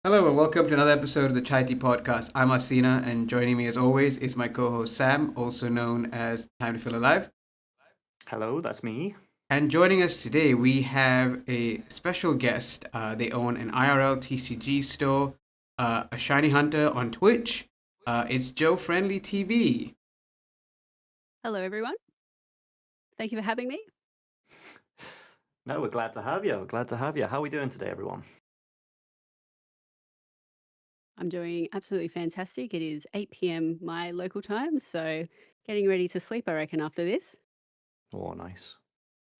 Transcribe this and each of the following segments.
Hello and welcome to another episode of the Chai Tea Podcast. I'm Arcena, and joining me as always is my co-host Sam, also known as Time to Feel Alive. Hello, that's me. And joining us today, we have a special guest. They own an IRL TCG store, a shiny hunter on Twitch. It's Joe Friendly TV. Hello, everyone. Thank you for having me. No, we're glad to have you. Glad to have you. How are we doing today, everyone? I'm doing absolutely fantastic. It is 8 p.m. my local time, so getting ready to sleep, I reckon, after this. Oh, nice.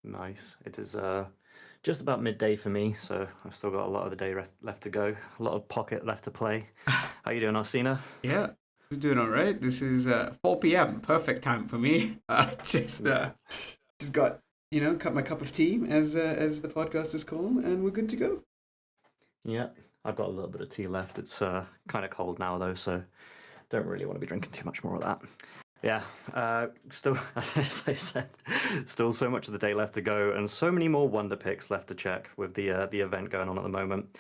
Nice. It is just about midday for me, so I've still got a lot of the day left to go. A lot of Pocket left to play. How you doing, Arcena? Yeah, we're doing all right. This is 4 p.m. Perfect time for me. Just got my cup of tea as the podcast is called, and we're good to go. Yeah, I've got a little bit of tea left. It's kind of cold now, though, so don't really want to be drinking too much more of that. Yeah, still, as I said, still so much of the day left to go, and so many more wonder picks left to check with the event going on at the moment.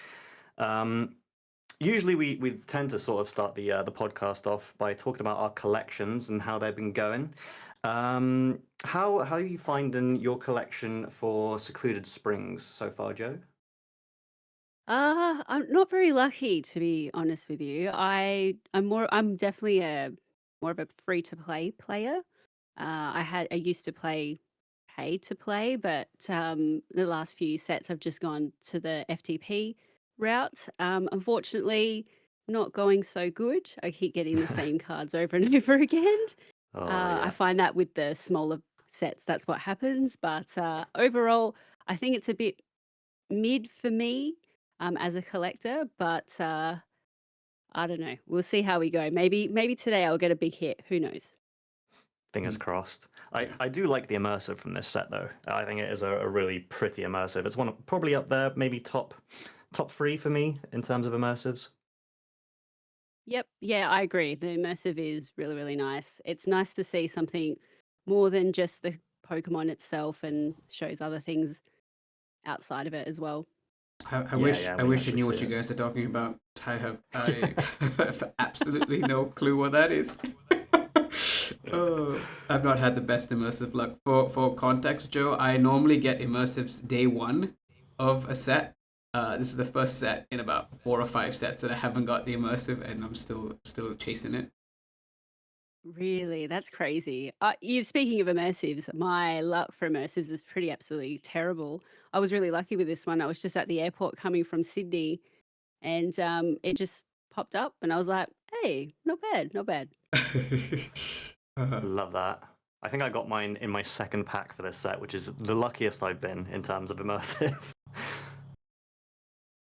Usually, we tend to sort of start the podcast off by talking about our collections and how they've been going. How are you finding your collection for Secluded Springs so far, Joe? I'm not very lucky, to be honest with you. I'm definitely more of a free to play player. I used to play pay to play, but the last few sets I've just gone to the FTP route. Unfortunately, not going so good. I keep getting the same cards over and over again. Oh I yeah, find that with the smaller sets, that's what happens. But overall, I think it's a bit mid for me as a collector. But I don't know. We'll see how we go. Maybe today I'll get a big hit. Who knows? fingers crossed. Yeah. I do like the immersive from this set though. I think it is a really pretty immersive. It's probably up there, maybe top three for me in terms of immersives. Yep. Yeah, I agree. The immersive is really, really nice. It's nice to see something more than just the Pokemon itself and shows other things outside of it as well. I Yeah, wish yeah, I we can wish I actually knew see what you it. guys are talking about. I have absolutely no clue what that is. Oh, I've not had the best immersive luck. For context, Joe, I normally get immersives day one of a set. This is the first set in about 4 or 5 sets that I haven't got the immersive, and I'm still chasing it. Really, that's crazy. You speaking of immersives, my luck for immersives is pretty absolutely terrible. I was really lucky with this one. I was just at the airport coming from Sydney, and it just popped up, and I was like, "Hey, not bad, not bad." Love that. I think I got mine in my second pack for this set, which is the luckiest I've been in terms of immersive.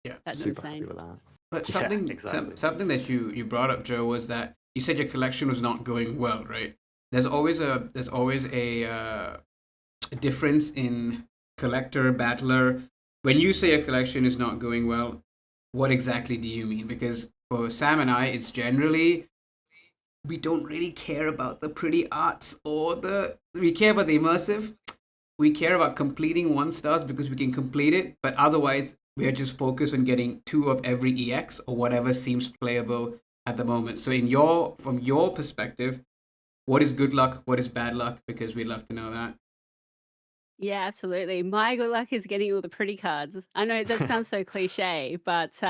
Yeah. That's Super happy insane. with that. But Yeah, something exactly. something that you brought up, Joe, was that you said your collection was not going well, right? There's always a difference in collector battler. When you say a collection is not going well, what exactly do you mean? Because for Sam and I, it's generally we don't really care about the pretty arts or the we care about the immersive. We care about completing 1 stars because we can complete it, but otherwise we are just focused on getting 2 of every EX or whatever seems playable at the moment. So from your perspective, what is good luck? What is bad luck? Because we'd love to know that. Yeah, absolutely. My good luck is getting all the pretty cards. I know that sounds so cliche, but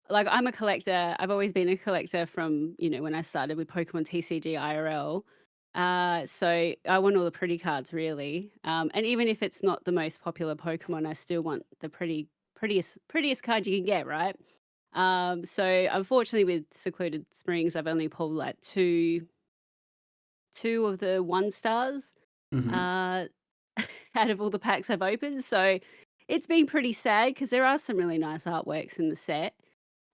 like I'm a collector. I've always been a collector from, when I started with Pokemon TCG IRL. So I want all the pretty cards really. And even if it's not the most popular Pokemon, I still want the prettiest card you can get, right? So unfortunately with Secluded Springs, I've only pulled like two of the 1 stars. Mm-hmm. Uh out of all the packs I've opened. So it's been pretty sad because there are some really nice artworks in the set.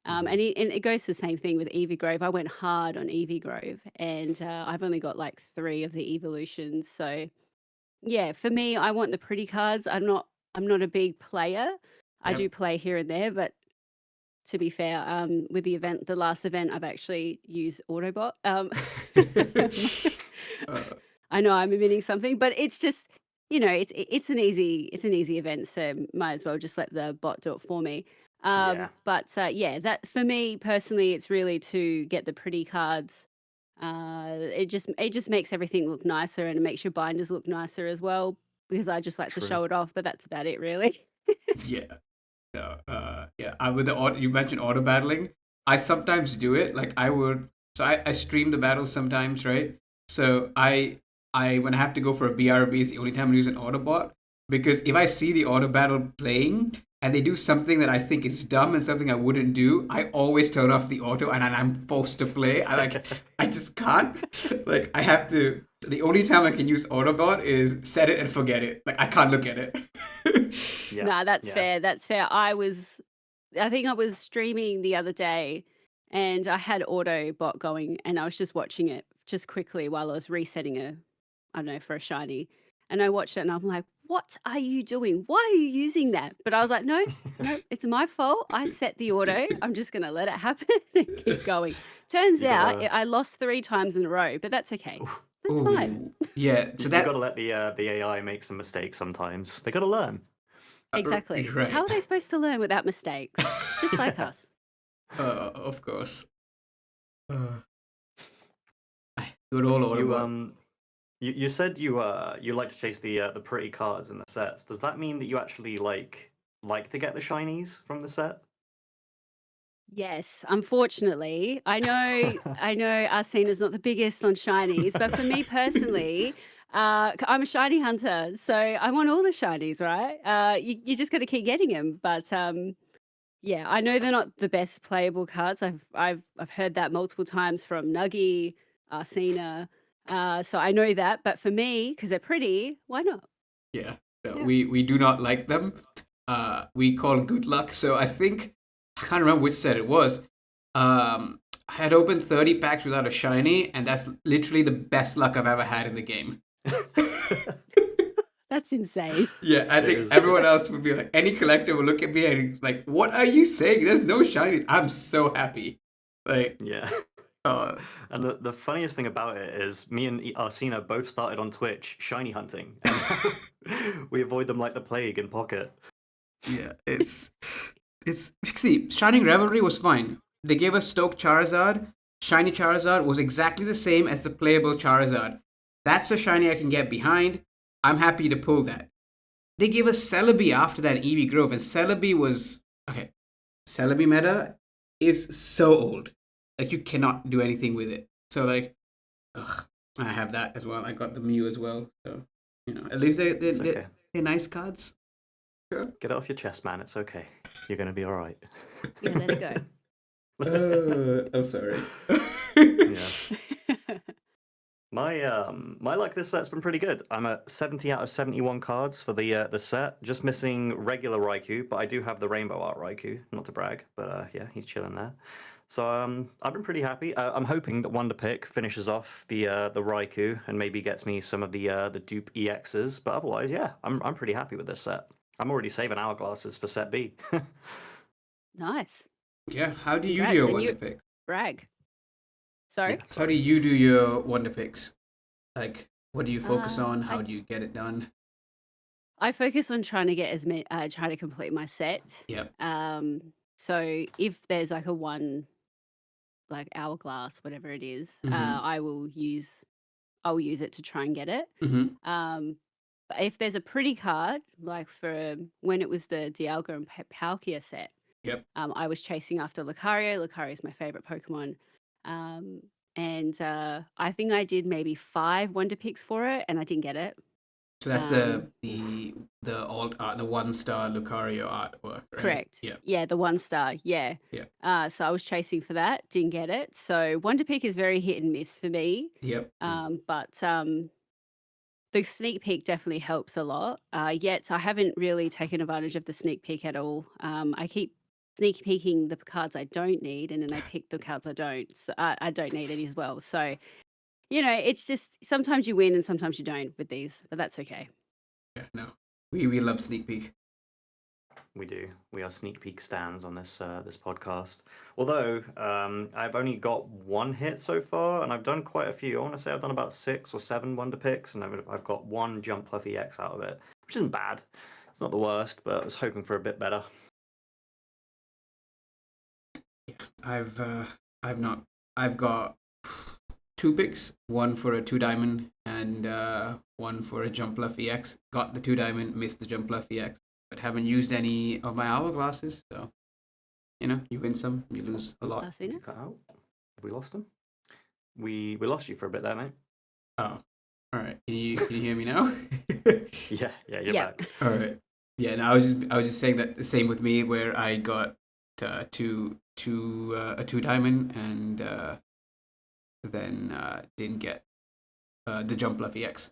Mhm. And it goes the same thing with Eevee Grove. I went hard on Eevee Grove, and I've only got like 3 of the evolutions. So yeah, for me, I want the pretty cards. I'm not a big player. I do Yep. play here and there, but to be fair, with the last event, I've actually used Autobot. uh, I know I'm admitting something, but it's just, it's an easy event, so might as well just let the bot do it for me. Yeah, But yeah, that for me personally, it's really to get the pretty cards. It just makes everything look nicer, and it makes your binders look nicer as well. Because I just like to true. show it off, but that's about it, really. Yeah. No, yeah. With the you mentioned auto battling. I sometimes do it. Like I would. So I stream the battles sometimes, right? So I when I have to go for a BRB, is the only time I use an Autobot, because if I see the auto battle playing and they do something that I think is dumb and something I wouldn't do, I always turn off the auto and then I'm forced to play. I just can't. Like I have to. The only time I can use Autobot is set it and forget it. Like I can't look at it. Yeah, Nah, that's yeah. fair. That's fair. I think I was streaming the other day, and I had Autobot going, and I was just watching it just quickly while I was resetting I don't know, for a shiny. And I watched it, and I'm like, "What are you doing? Why are you using that?" But I was like, "No, no, it's my fault. I set the auto. I'm just gonna let it happen and keep going." Turns You out gotta, I lost 3 times in a row, but that's okay. That's fine. Oh, yeah. So you that gotta let the AI make some mistakes sometimes. They gotta learn. Exactly. How right. are they supposed to learn without mistakes? Just like us. Of course. Uh, good old You Autobot. you said you like to chase the pretty cards in the sets. Does that mean that you actually like to get the shinies from the set? Yes, unfortunately. I know Arcena's not the biggest on shinies, but for me personally, I'm a shiny hunter, so I want all the shinies, right? You just got to keep getting them. But yeah, I know they're not the best playable cards. I've heard that multiple times from Nuggy, Arcena. So I know that. But for me, because they're pretty, why not? Yeah. No, Yeah. we do not like them. We call good luck. So I can't remember which set it was. I had opened 30 packs without a shiny, and that's literally the best luck I've ever had in the game. That's insane. Yeah, I It think is. everyone else would be like, any collector would look at me and like, "What are you saying? There's no shinies." I'm so happy. Like, Yeah. uh, And the funniest thing about it is me and Arcena both started on Twitch shiny hunting, and now we avoid them like the plague in Pocket. yeah, it's see, Shining Revelry was fine. They gave us Stoke Charizard. Shiny Charizard was exactly the same as the playable Charizard. That's a shiny I can get behind. I'm happy to pull that. They gave us Celebi after that EV Grove, and Celebi was okay. Celebi meta is so old. Like you cannot do anything with it. So like, ugh, I have that as well. I got the Mew as well. So at least It's okay. they're nice cards. Sure. Get it off your chest, man. It's okay. You're gonna be all right. Yeah, let it go. I'm sorry. Yeah. My luck this set's been pretty good. I'm at 70 out of 71 cards for the set. Just missing regular Raikou, but I do have the Rainbow Art Raikou. Not to brag, but yeah, he's chilling there. So I've been pretty happy. I'm hoping that Wonder Pick finishes off the Raikou and maybe gets me some of the dupe EXs. But otherwise, yeah, I'm pretty happy with this set. I'm already saving hourglasses for set B. Nice. Yeah. How do you do Congrats. your And Wonder you Pick? brag. Yeah, Sorry? How do sorry. you do your Wonder Picks? Like, what do you focus Uh, on? I How do you get it done? I focus on trying to get as many, trying to complete my set. Yep. So if there's like a one like hourglass, whatever it is, Mm-hmm. I'll use it to try and get it. Mm-hmm. But if there's a pretty card, like for when it was the Dialga and Palkia set, Yep. I was chasing after Lucario. Lucario is my favorite Pokemon. Um, and I think I did maybe 5 Wonder Picks for it, and I didn't get it. So that's Um, Oof. the alt art, the 1-star Lucario artwork, right? Correct. Yeah. Yeah, the 1 star. Yeah. Yeah. So I was chasing for that, didn't get it. So Wonder Pick is very hit and miss for me. Yep. But the sneak peek definitely helps a lot. Yet I haven't really taken advantage of the sneak peek at all. I keep sneak peeking the cards I don't need, and then I pick the cards I don't. So I don't need any as well. So it's just sometimes you win and sometimes you don't with these, but that's okay. Yeah. No. We love sneak peek. We do. We are sneak peek stands on this podcast. Although I've only got one hit so far, and I've done quite a few. I want to say I've done about 6 or 7 Wonder Picks, and I've got one Jump Pluff EX out of it, which isn't bad. It's not the worst, but I was hoping for a bit better. I've not. I've got two picks. One for a 2 diamond and one for a Jump Bluff EX. Got the 2 diamond, missed the Jump Bluff EX, but haven't used any of my hourglasses. So you win some, you lose a lot. Arcena? You cut out. Have we lost them? We lost you for a bit there, mate. Oh, all right. Can you hear me now? Yeah, you're Yep. back. All right. Yeah. No, I was just saying that the same with me, where I got a 2 diamond and then didn't get the Jump Bluff EX.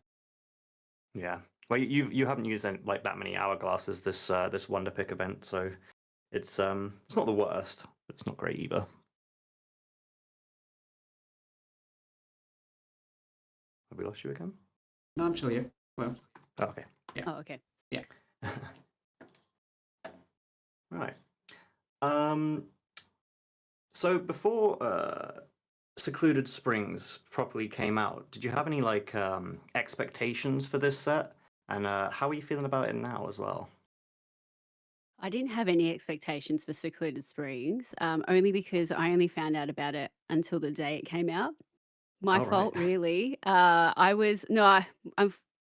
Yeah. Well, you haven't used like that many hourglasses this Wonder Pick event, so it's not the worst, but it's not great either. Have we lost you again? No, I'm still here. Well, Oh, okay. Oh, okay. yeah. Right. So before Secluded Springs properly came out, did you have any like expectations for this set? And how are you feeling about it now as well? I didn't have any expectations for Secluded Springs, only because I only found out about it until the day it came out. My Oh, right. fault, really. I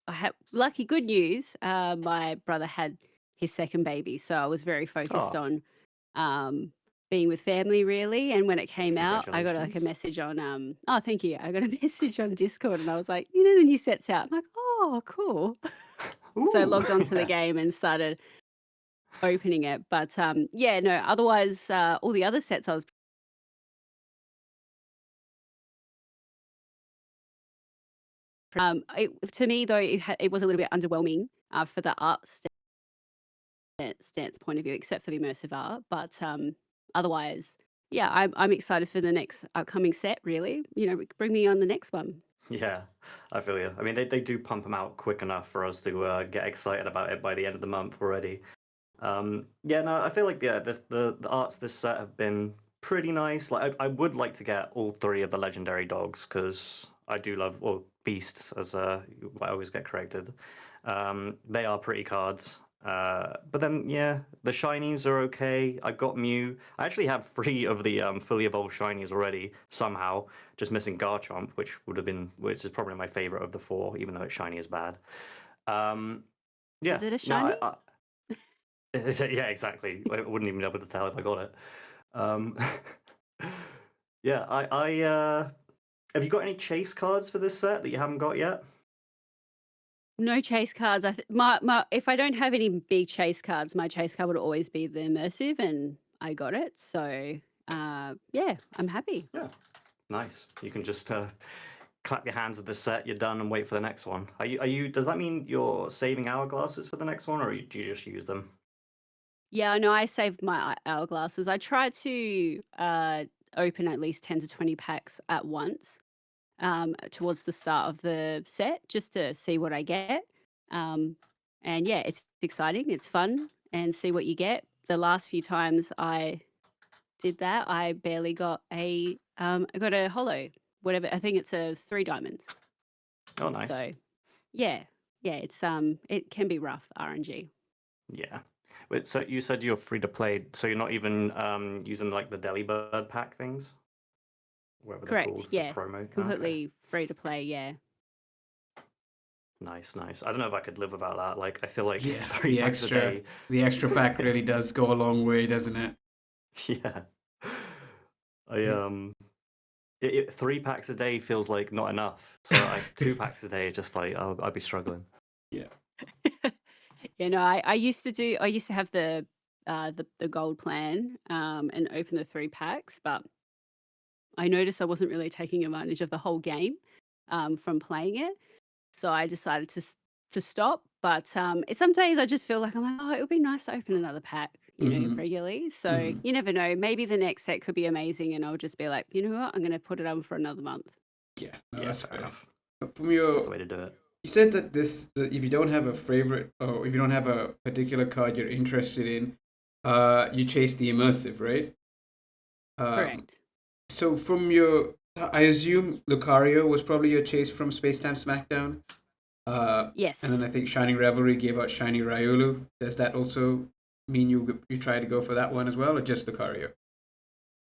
had lucky good news. My brother had his second baby, so I was very focused Oh, on being with family, really. And when it came out, I got like a congratulations. message on oh, thank you. I got a message on Discord, and I was like, the new set's out. I'm like, oh, cool. So I Ooh, logged onto the yeah. game and started opening it. But yeah, no. Otherwise, all the other sets I was to me though it was a little bit underwhelming for the art stance point of view, except for the immersive art. But otherwise, yeah, I'm excited for the next upcoming set. Really, bring me on the next one. Yeah, I feel you. I mean, they do pump them out quick enough for us to get excited about it by the end of the month already. Yeah, no, I feel like the arts this set have been pretty nice. Like, I would like to get all three of the legendary dogs because I do love, well, beasts, as I always get corrected. They are pretty cards. But then, yeah, the shinies are okay. I got Mew. I actually have three of the fully evolved shinies already somehow. Just missing Garchomp, which is probably my favorite of the four, even though its shiny is bad. Yeah, Is it a no, shiny? yeah, exactly. I wouldn't even be able to tell if I got it. Um, yeah, have you got any chase cards for this set that you haven't got yet? No chase cards. My if I don't have any big chase cards, my chase card would always be the immersive, and I got it. So yeah, I'm happy. Yeah, nice. You can just clap your hands at this set. You're done and wait for the next one. Are you? Does that mean you're saving hourglasses for the next one, or do you just use them? Yeah, no, I saved my hourglasses. I try to open at least 10 to 20 packs at once towards the start of the set just to see what I get. Um, and yeah, it's exciting, it's fun, and see what you get. The last few times I did that, I barely got I got a holo, whatever. I think it's a 3 diamonds. Oh, nice. So yeah, it can be rough RNG. Yeah. Wait, so you said you're free to play, so you're not even using like the Delibird pack things? Whatever they're Correct. called, the Yeah, promo. Okay. completely free to play. Yeah. Nice, nice. I don't know if I could live without that. Like, I feel like Yeah, 3 packs a day. the extra pack really does go a long way, doesn't it? Yeah. I Yeah. 3 packs a day feels like not enough. So 2 packs a day, just like I'd be struggling. Yeah. Yeah, no, I used to have the gold plan and open the 3 packs, but I noticed I wasn't really taking advantage of the whole game from playing it. So I decided to stop. But it's some days I just feel like I'm like, oh, it would be nice to open another pack, Hmm. regularly. So Hmm. you never know. Maybe the next set could be amazing, and I'll just be like, you know what, I'm going to put it on for another month. Yeah, no, Yeah, that's fair fair. enough. But from That's the way to do it. you said that that if you don't have a favorite or if you don't have a particular card you're interested in, you chase the immersive, right? Um, Correct. so I assume Lucario was probably your chase from Space Time SmackDown. And then Yes. I think Shining Revelry gave out Shiny Riolu. Does that also mean you try to go for that one as well, or just Lucario?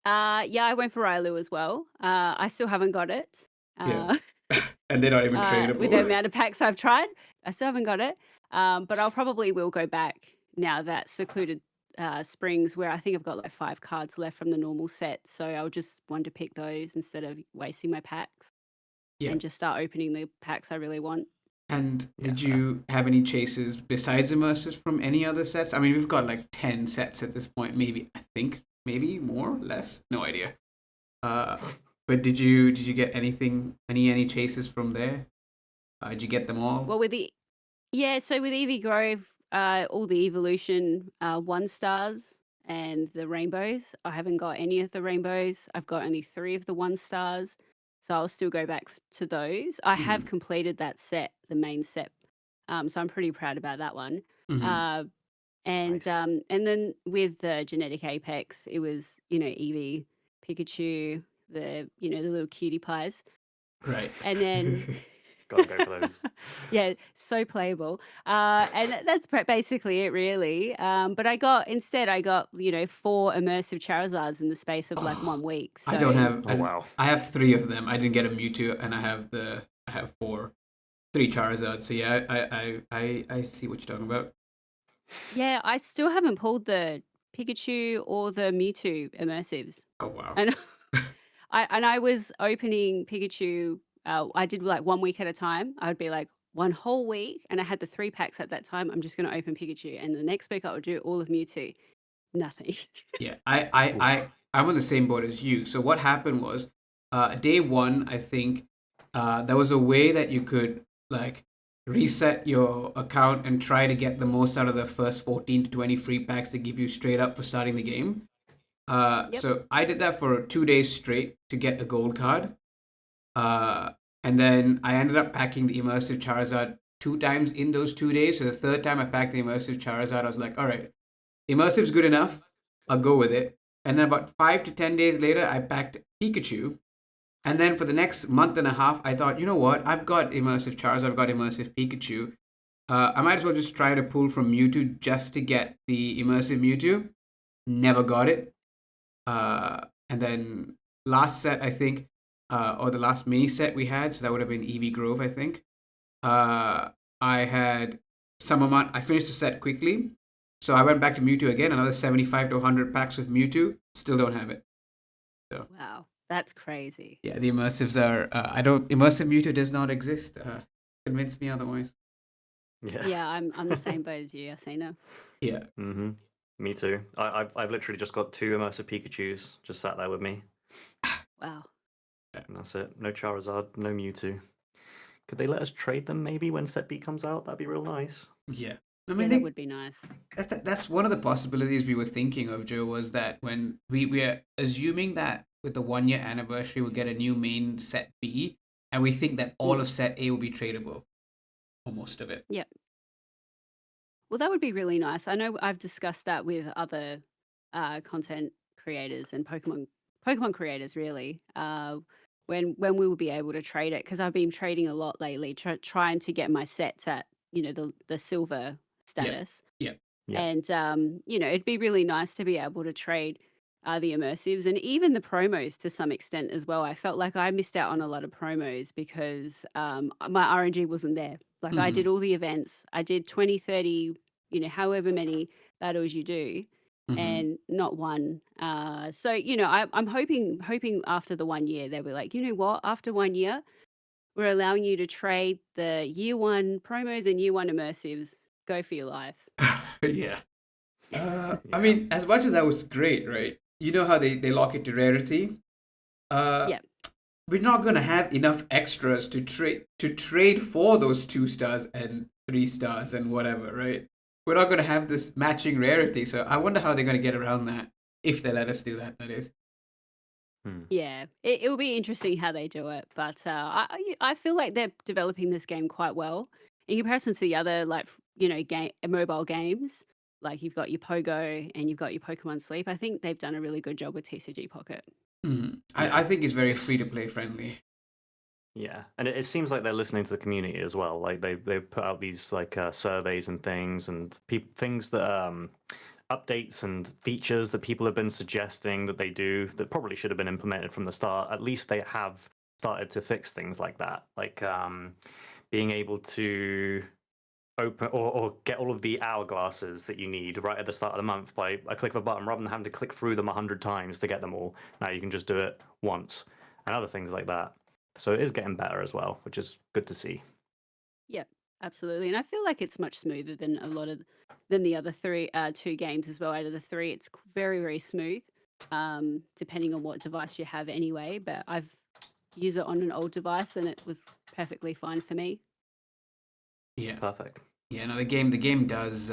Yeah, I went for Railu as well. I still haven't got it. Yeah. Uh, And they're not even with the tradable. amount of packs I've tried, I still haven't got it. But I'll probably will go back now that Secluded Springs, where I think I've got like 5 cards left from the normal set. So I'll just want to pick those instead of wasting my packs Yeah. and just start opening the packs I really want. And Yeah, did fair. you have any chases besides immersives from any other sets? I mean, we've got like 10 sets at this point, maybe, I think, maybe more, less, no idea. Uh, but did you get any chases from there? Did you get them all? Well, so with Eevee Grove, all the evolution 1 stars and the rainbows. I haven't got any of the rainbows. I've got only 3 of the 1 stars. So I'll still go back to those. I have Mm-hmm. completed that set, the main set. So I'm pretty proud about that one. Mm-hmm. Uh, Nice. and then with the genetic apex, it was, Eevee, Pikachu, the little cutie pies. Right. And then Gotta go for those. yeah, so playable. And that's basically it, really. But instead, I got 4 immersive Charizards in the space of like Oh, 1 week. I don't So have. Oh wow. I have 3 of them. I didn't get a Mewtwo, and I have 3 Charizards. So yeah, I see what you're talking about. yeah, I still haven't pulled the Pikachu or the Mewtwo immersives. Oh wow. And I was opening Pikachu. I did like 1 week at a time. I would be like 1 whole week, and I had the 3 packs at that time. I'm just going to open Pikachu, and the next week I would do all of Mewtwo. Nothing. Yeah, Oof. I'm on the same boat as you. So what happened was, day one, I think, there was a way that you could like reset your account and try to get the most out of the first 14 to 20 free packs to give you straight up for starting the game. Yep. So I did that for 2 days straight to get a gold card. Uh, and then I ended up packing the immersive Charizard 2 times in those 2 days. So the third time I packed the immersive Charizard, I was like, all right, immersive's good enough. I'll go with it. And then about 5 to 10 days later, I packed Pikachu. And then for the next month and a half, I thought, you know what? I've got immersive Charizard, I've got immersive Pikachu. I might as well just try to pull from Mewtwo just to get the immersive Mewtwo. Never got it. And then last set, I think, or the last mini set we had, so that would have been Eevee Grove, I think. I had some amount. I finished the set quickly, so I went back to Mewtwo again. Another 75 to 100 packs of Mewtwo. Still don't have it. So Wow, that's crazy. yeah, the immersives are. I don't. Immersive Mewtwo does not exist. Convince me otherwise. Yeah. Yeah, I'm the same boat as you, Arcena. Yeah. Mm-hmm. Me too. I've literally just got 2 immersive Pikachus just sat there with me, Wow. and that's it. No Charizard, no Mewtwo. Could they let us trade them maybe when Set B comes out? That'd be real nice. Yeah. I Yeah, mean, that would be nice. that's one of the possibilities we were thinking of, Joe, was that when we are assuming that with the 1 year anniversary we'll get a new main set B, and we think that all Mm. of set A will be tradable, or most of it. Yep. Well, that would be really nice. I know I've discussed that with other content creators and Pokemon creators, really. When we will be able to trade it, because I've been trading a lot lately, trying to get my sets at the silver Yeah. status. Yeah. Yeah. And it'd be really nice to be able to trade the immersives and even the promos to some extent as well. I felt like I missed out on a lot of promos because my RNG wasn't there. Like I Hmm. did all the events, I did 20, 30, however many battles you do, Hmm. and not one. So I'm hoping after the 1 year they'll be like, you know what? After 1 year, we're allowing you to trade the year 1 promos and year 1 immersives. Go for your life. Yeah. I Yeah. mean, as much as that was great, right? You know how they lock it to rarity. Uh, Yeah. we're not gonna have enough extras to trade for those 2 stars and 3 stars and whatever, right? We're not gonna have this matching rarity, so I wonder how they're gonna get around that if they let us do that. That is. Hmm. Yeah, it will be interesting how they do it, but I feel like they're developing this game quite well in comparison to the other mobile games. Like you've got your Pogo and you've got your Pokemon Sleep. I think they've done a really good job with TCG Pocket. I Yeah. think it's very free to It's play friendly. Yeah, and it seems like they're listening to the community as well. Like they put out these like surveys and things and things that updates and features that people have been suggesting that they do that probably should have been implemented from the start, at least they have started to fix things like that, like being able to open or get all of the hourglasses that you need right at the start of the month by a click of a button, rather than having to click through them 100 times to get them all. Now you can just do it once, and other things like that. So it is getting better as well, which is good to see. Yep, absolutely. And I feel like it's much smoother than than the other two games as well. Out of the three, it's very, very smooth, depending on what device you have anyway. But I've used it on an old device and it was perfectly fine for me. Yeah, Perfect. yeah. No, the game does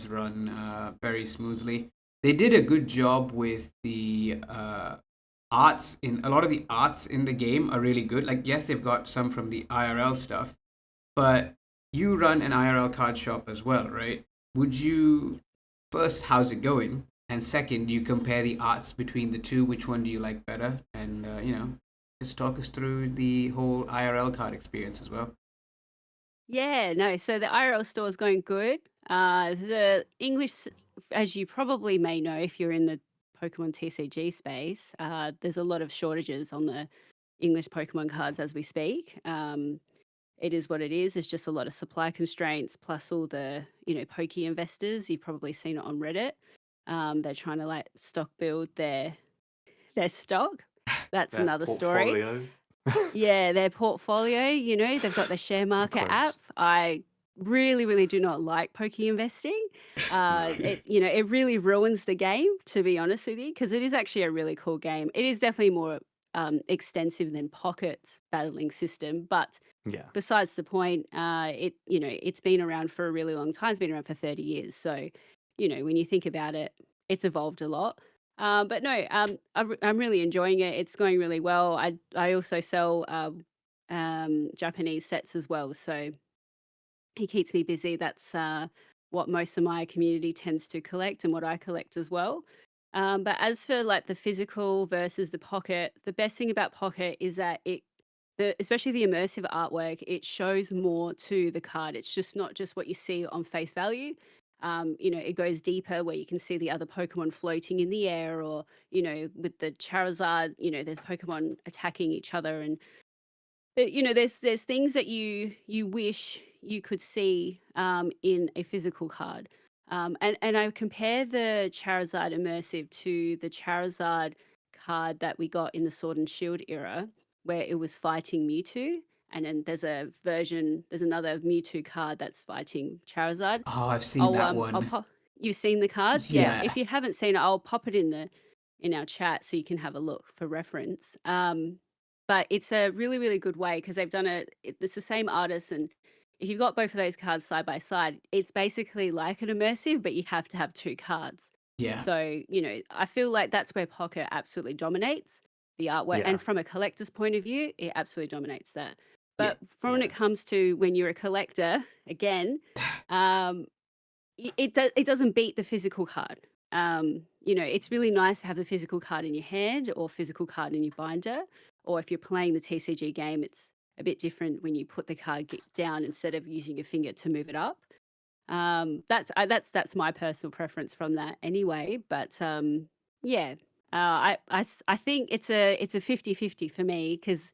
run very smoothly. They did a good job with the arts. In a lot of the arts in the game are really good. Like, yes, they've got some from the IRL stuff, but you run an IRL card shop as well, right? Would you first, how's it going? And second, do you compare the arts between the two? Which one do you like better? And just talk us through the whole IRL card experience as well. Yeah, no. So the IRL store is going good. The English, as you probably may know, if you're in the Pokemon TCG space, there's a lot of shortages on the English Pokemon cards as we speak. It is what it is. There's just a lot of supply constraints, plus all the pokey investors. You've probably seen it on Reddit. They're trying to like stock build their stock. That's Their another story. portfolio. Yeah, their portfolio, they've got the share market app. Quotes. I really, really do not like pokey investing. No. It really ruins the game, to be honest with you, because it is actually a really cool game. It is definitely more extensive than Pocket's battling system, but Yeah. besides the point, it's been around for a really long time. It's been around for 30 years. So, when you think about it, it's evolved a lot. But no, I'm really enjoying it. It's going really well. I also sell Japanese sets as well, so he keeps me busy. That's what most of my community tends to collect, and what I collect as well. But as for like the physical versus the Pocket, the best thing about Pocket is that especially the immersive artwork, it shows more to the card. It's just not just what you see on face value. It goes deeper where you can see the other Pokemon floating in the air, or with the Charizard, there's Pokemon attacking each other, and there's things that you wish you could see in a physical card. And I compare the Charizard immersive to the Charizard card that we got in the Sword and Shield era, where it was fighting Mewtwo. And then there's another Mewtwo card that's fighting Charizard. Oh, I've seen that I'll one. pop. You've seen the cards, yeah. Yeah, If you haven't seen it, I'll pop it in our chat so you can have a look for reference. But it's a really, really good way because they've done it's the same artist, and if you've got both of those cards side by side, it's basically like an immersive, but you have to have two cards. yeah, So, I feel like that's where Pocket absolutely dominates the artwork. Yeah. And from a collector's point of view, it absolutely dominates that. yeah, But from when Yeah. it comes to when you're a collector, again, um, it doesn't beat the physical card. It's really nice to have the physical card in your hand or physical card in your binder. Or if you're playing the TCG game, it's a bit different when you put the card down instead of using your finger to move it up. That's my personal preference from that anyway. But yeah, I think it's a 50-50 for me because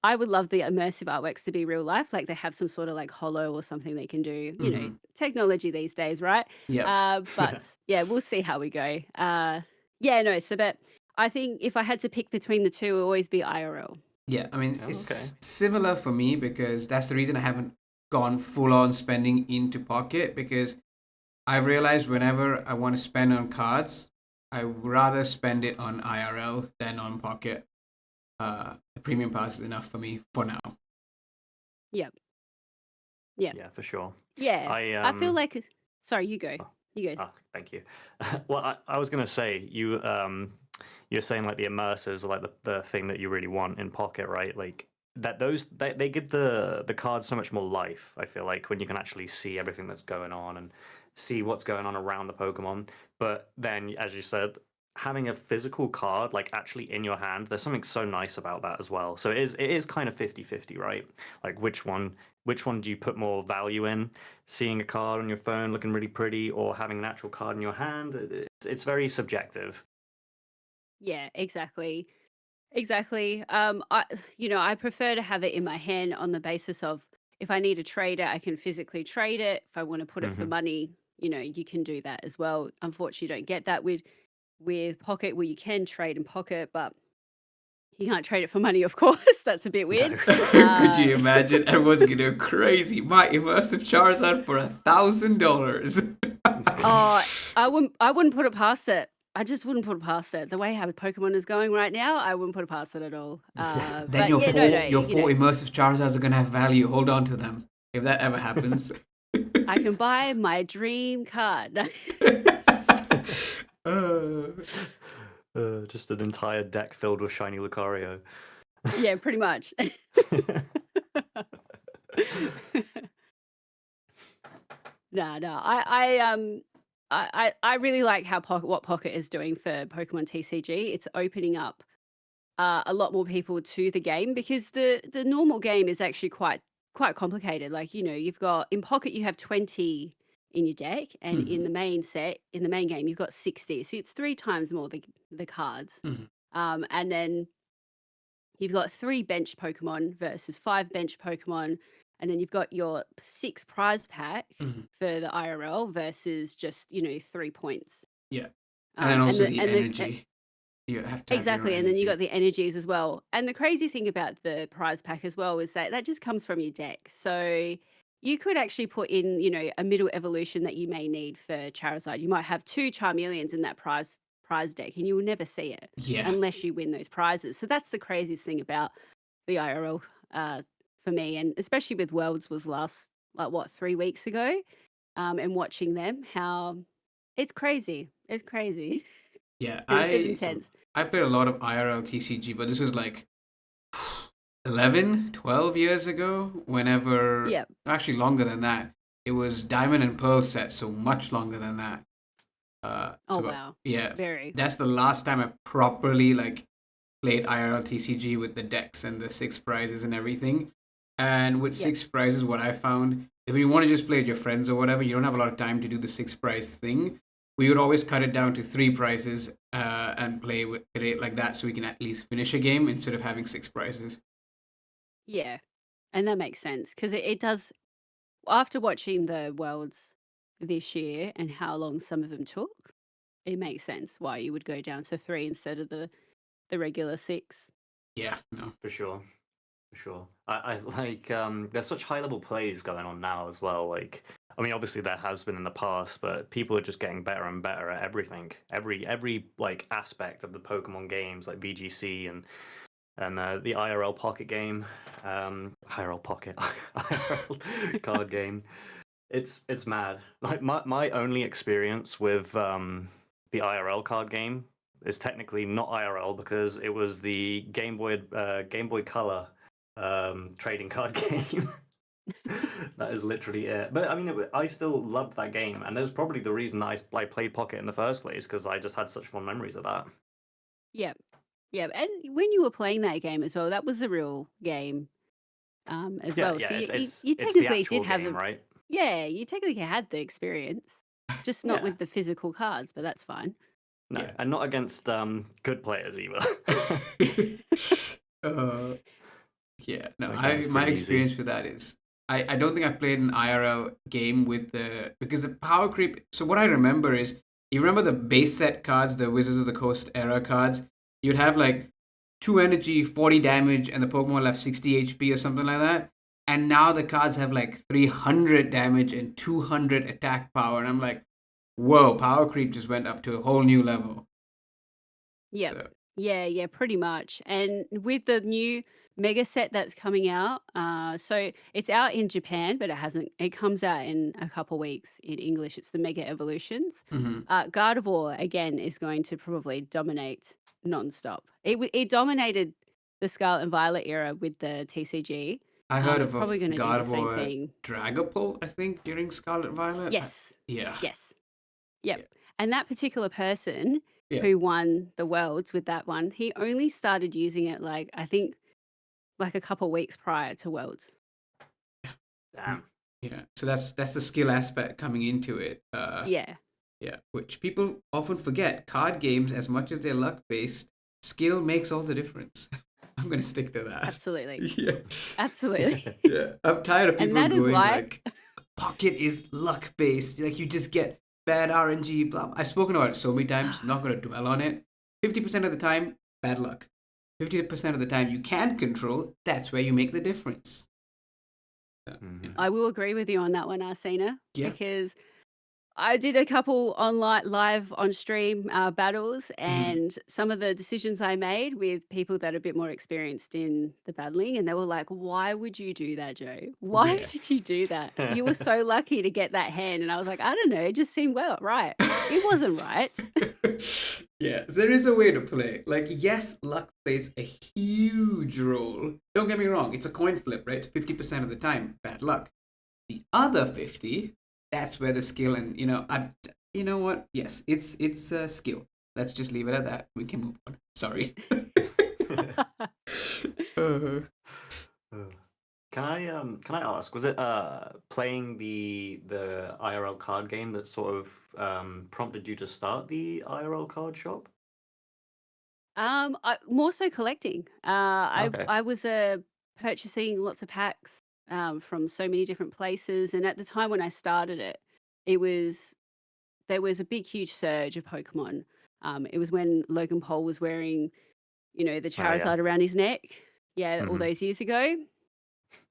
I would love the immersive artworks to be real life, like they have some sort of like holo or something they can do. Technology these days, right? yeah, But yeah, we'll see how we go. Yeah, no. But I think if I had to pick between the two, it would always be IRL. yeah. I mean, Oh, okay. it's similar for me because that's the reason I haven't gone full on spending into Pocket, because I've realized whenever I want to spend on cards, I would rather spend it on IRL than on Pocket. The premium pass is enough for me for now. Yep. Yeah. Yeah, for sure. Yeah. I I feel like sorry, you go. oh, You go. oh, thank you. Well, I was gonna say you're saying like the immersives are like the thing that you really want in Pocket, right? Like that they give the cards so much more life. I feel like when you can actually see everything that's going on and see what's going on around the Pokemon. But then, as you said, having a physical card like actually in your hand, there's something so nice about that as well. So it is kind of 50-50, right? Like which one do you put more value in? Seeing a card on your phone looking really pretty, or having an actual card in your hand? It's very subjective. Yeah, exactly. Exactly. I prefer to have it in my hand on the basis of if I need to trade it, I can physically trade it. If I want to put it for Hmm. money, you can do that as well. Unfortunately, you don't get that with Pocket, where you can trade in Pocket, but you can't trade it for money, of course. That's a bit weird. No. Could Uh, you imagine? Everyone's gonna go crazy. My immersive Charizard for $1,000. oh, I wouldn't put it past it. I just wouldn't put it past it. The way how Pokemon is going right now, I wouldn't put it past it at all. Then But yeah, no, your four immersive Charizards are gonna have value. Hold on to them if that ever happens. I can buy my dream card. Uh, Just an entire deck filled with shiny Lucario. Yeah, pretty much. No. I really like how what Pocket is doing for Pokemon TCG. It's opening up a lot more people to the game, because the normal game is actually quite complicated. Like, you've got in Pocket you have 20 in your deck, and in mhm, the main game you've got 60. So it's three times more the cards. mhm, And then you've got 3 bench Pokemon versus 5 bench Pokemon, and then you've got your 6 prize pack mhm. for the IRL versus just, 3 points. Yeah, and then And also the the and the energy. You have to have your own exactly, and then you energy. got the energies as well. And the crazy thing about the prize pack as well is that that just comes from your deck. So you could actually put in, a middle evolution that you may need for Charizard. You might have 2 Charmeleons in that prize deck, and you will never see it Yeah, unless you win those prizes. So that's the craziest thing about the IRL for me, and especially with Worlds was last, like, what, 3 weeks ago, and watching them, how it's crazy. It's crazy yeah. and a bit So intense. I played a lot of IRL TCG, but this was like 11, 12 years ago. Whenever, Yeah. actually longer than that. It was Diamond and Pearl set, so much longer than that. Oh, So wow. yeah, Very. that's the last time I properly like played IRL TCG with the decks and the 6 prizes and everything. And with Yep. 6 prizes, what I found, if you want to just play with your friends or whatever, you don't have a lot of time to do the 6 prize thing. We would always cut it down to 3 prizes and play with it like that, so we can at least finish a game instead of having 6 prizes. Yeah. And that makes sense, because it does. After watching the Worlds this year and how long some of them took, it makes sense why you would go down to 3 instead of the regular 6. Yeah, no. For sure. For sure. I like there's such high level plays going on now as well. Like I mean obviously there has been in the past, but people are just getting better and better at everything. Every like aspect of the Pokemon games like VGC and the IRL Pocket game. IRL Pocket IRL card game. It's mad. Like my only experience with the IRL card game is technically not IRL because it was the Game Boy Color trading card game. That is literally it. But I mean, I still loved that game, and that was probably the reason that I played Pocket in the first place because I just had such fond memories of that. Yep. Yep. And when you were playing that game as well, that was a real game, as Yeah, well. yeah, So you it's you it's you it's the technically did actual have game, the right? yeah, you technically had the experience, just not Yeah, with the physical cards, but that's fine. no, Yeah. and not against good players either. uh, yeah, no. That game I was my pretty easy. experience with that is I don't think I've played an IRL game with the because the power creep. So what I remember is you remember the base set cards, the Wizards of the Coast era cards. You'd have like 2 energy, 40 damage, and the Pokemon left 60 HP or something like that. And now the cards have like 300 damage and 200 attack power, and I'm like, whoa, power creep just went up to a whole new level. Yep. So Yeah, pretty much. And with the new mega set that's coming out, so it's out in Japan, but it comes out in a couple weeks in English. It's the Mega Evolutions. mhm. Gardevoir, again, is going to probably dominate nonstop. It dominated the Scarlet and Violet era with the TCG. I heard It's probably of going to do the same Gardevoir thing. Dragapult, I think, during Scarlet Violet. Yes. Yeah. Yes. Yep. Yeah. And that particular person Yeah. who won the Worlds with that one, he only started using it, like, I think, like, a couple weeks prior to Worlds. Damn. Yeah. So that's the skill aspect coming into it. Yeah, Yeah, which people often forget. Card games, as much as they're luck based, skill makes all the difference. I'm gonna stick to that. absolutely. Yeah. Absolutely. Yeah. I'm tired of And people that is going why like Pocket is luck based. Like you just get bad RNG, blah, blah. I've spoken about it so many times, I'm not gonna dwell on it. 50% of the time, bad luck. 50% of the time you can control, that's where you make the difference. So, you know. I will agree with you on that one, Arcena, Yeah. because I did a couple online live on stream battles, and some of the decisions I made with people that are a bit more experienced in the battling, and they were like, "Why would you do that, Joe? Why Yeah. did you do that? You were so lucky to get that hand." And I was like, "I don't know, it just seemed right. It wasn't right." Yeah, there is a way to play. Like, yes, luck plays a huge role. Don't get me wrong, it's a coin flip, right? It's 50% of the time bad luck. The other 50, that's where the skill and you know what? Yes, it's a skill. Let's just leave it at that. We can move on. Sorry. Uh, Can I ask, was it playing the IRL card game that sort of prompted you to start the IRL card shop? More so collecting. Okay. I was purchasing lots of packs from so many different places, and at the time when I started it, it was there was a big, huge surge of Pokemon. It was when Logan Paul was wearing, the Oh yeah. Charizard around his neck. Yeah, all hmm those years ago.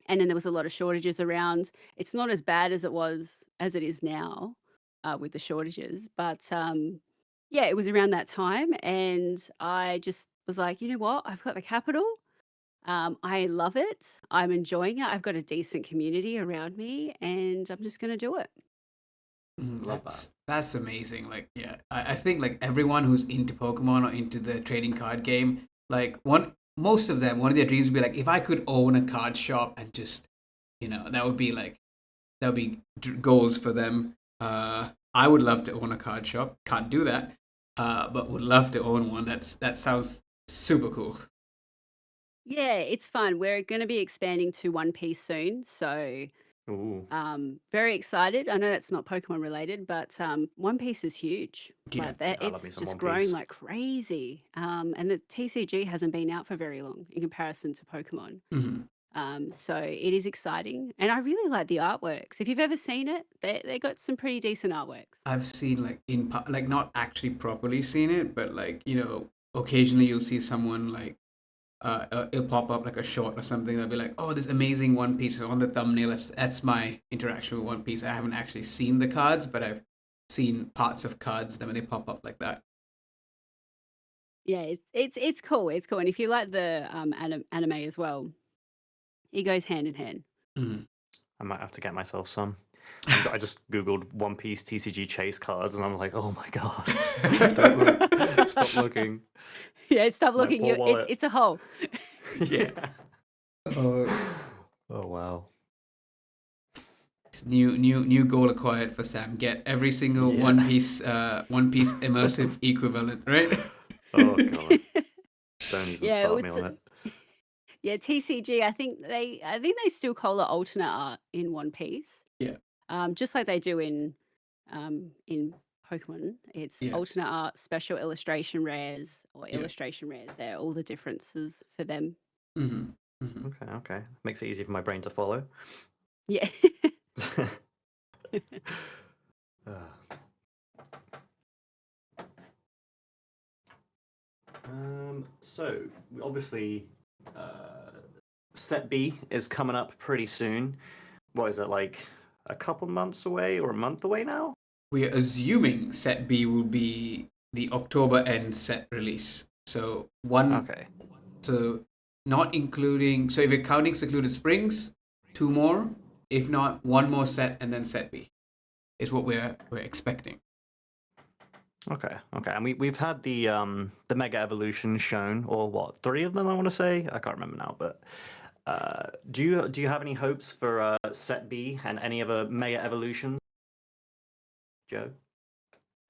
And then there was a lot of shortages around. It's not as bad as it is now, with the shortages, but, yeah, it was around that time, and I just was like, "You know what? I've got the capital. I love it. I'm enjoying it. I've got a decent community around me, and I'm just gonna do it." Love that. that's amazing. Like, yeah, I think like everyone who's into Pokemon or into the trading card game, like most of them, one of their dreams would be like, if I could own a card shop and just, that would be like goals for them. I would love to own a card shop. Can't do that, but would love to own one. That sounds super cool. Yeah, it's fun. We're gonna be expanding to One Piece soon, so, Ooh. very excited. I know that's not Pokemon related, but, One Piece is huge. Yeah. Like, that I love me it's some just One growing Piece. like crazy, and the TCG hasn't been out for very long in comparison to Pokemon. hmm So it is exciting, and I really like the artworks. If you've ever seen it, they got some pretty decent artworks. I've seen like like not actually properly seen it, but like occasionally you'll see someone like it'll pop up like a short or something. They'll be like, "Oh, this amazing One Piece on the thumbnail." That's my interaction with One Piece. I haven't actually seen the cards, but I've seen parts of cards that when they pop up like that. Yeah, it's cool. It's cool, and if you like the anime as well, it goes hand in hand. hmm I might have to get myself some. I just googled One Piece TCG chase cards, and I'm like, oh my god, don't look, stop looking. Yeah, stop My looking. poor You, it's wallet. it's a hole. Yeah. Uh, Oh wow. it's new goal acquired for Sam. Get every single Yeah. One Piece immersive equivalent, right? Oh god. Don't even Yeah, start me it's on it. yeah TCG. I think they still call it alternate art in One Piece, Yeah. just like they do in Pokemon. It's Yeah. alternate art, special illustration rares, or Yeah. illustration rares. They're all the differences for them. hmm hmm Okay. Makes it easy for my brain to follow. Yeah. Uh, so obviously, Set B is coming up pretty soon. What is it, like a couple months away or a month away now? We are assuming set B will be the October end set release. Okay. So not including, so if you're counting Secluded Springs, two more. If not, one more set and then set B is what we're expecting. Okay. And we've had the Mega Evolution shown, or what, three of them I want to say? I can't remember now, but do you have any hopes for Set B and any other Mega Evolutions, Joe?